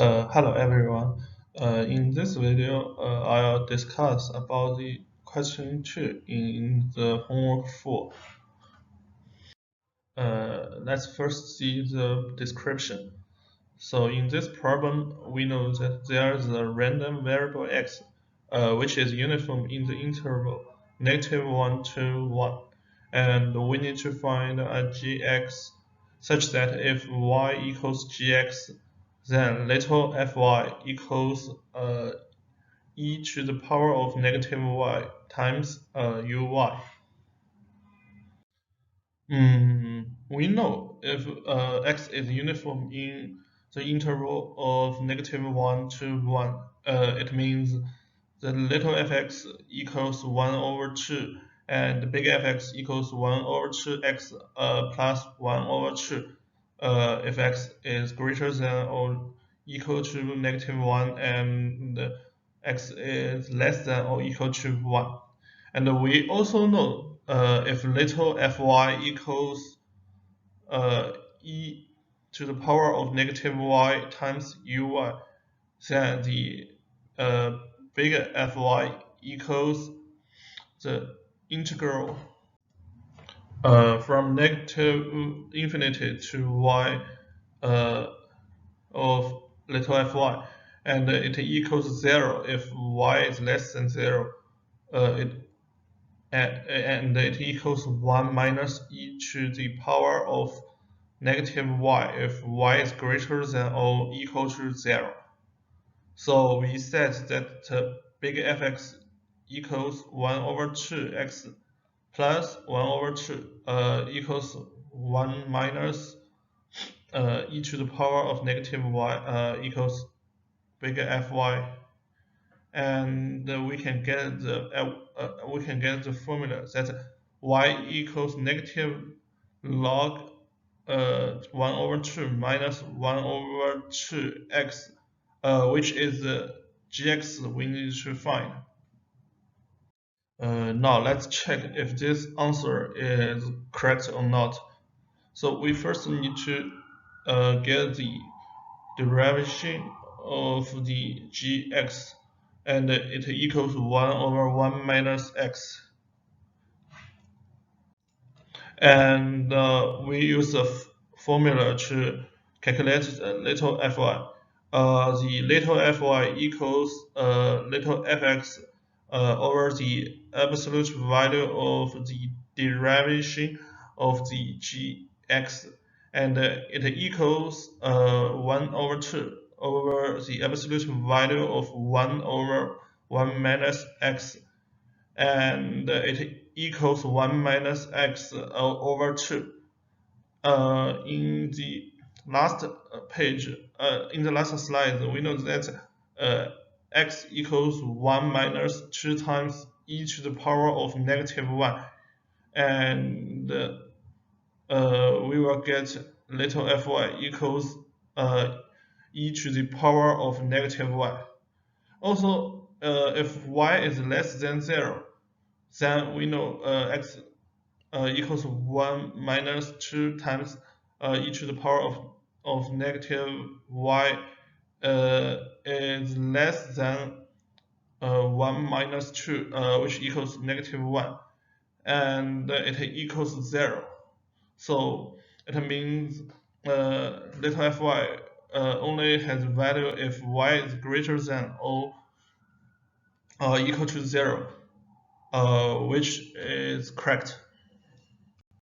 Hello everyone. In this video, I'll discuss about the question 2 in the homework 4. Let's first see the description. So in this problem, we know that there is a random variable x, which is uniform in the interval -1 to 1. And we need to find a gx such that if y equals gx, then little fy equals e to the power of -y times uy. We know if x is uniform in the interval of -1 to 1, it means the little fx equals 1 over 2 and the big fx equals 1 over 2x plus 1 over 2 if x is greater than or equal to -1 and x is less than or equal to 1. And we also know if little fy equals e to the power of -y times uy, then the big fy equals the integral from negative infinity to y of little fy, and it equals 0 if y is less than 0. And it equals 1 minus e to the power of -y if y is greater than or equal to 0. So we said that big fx equals 1 over 2x plus 1 over 2 equals 1 minus e to the power of -y equals big fy, and we can get the formula that y equals negative log 1 over 2 minus 1 over 2x, which is the gx we need to find. Now let's check if this answer is correct or not. So we first need to get the derivation of the gx, and it equals 1 over 1 minus x. And we use the formula to calculate little fy. The little fy equals little fx over the absolute value of the derivation of the gx, and it equals 1 over 2 over the absolute value of 1 over 1 minus x, and it equals 1 minus x over 2. In the last page, in the last slide, we know that x equals 1 minus 2 times e to the power of -1, and we will get little fy equals e to the power of -y. Also, if y is less than 0, then we know x equals 1 minus 2 times e to the power of -y is less than 1 minus 2, which equals -1, and it equals 0. So it means little fy only has value if y is greater than or equal to 0, which is correct.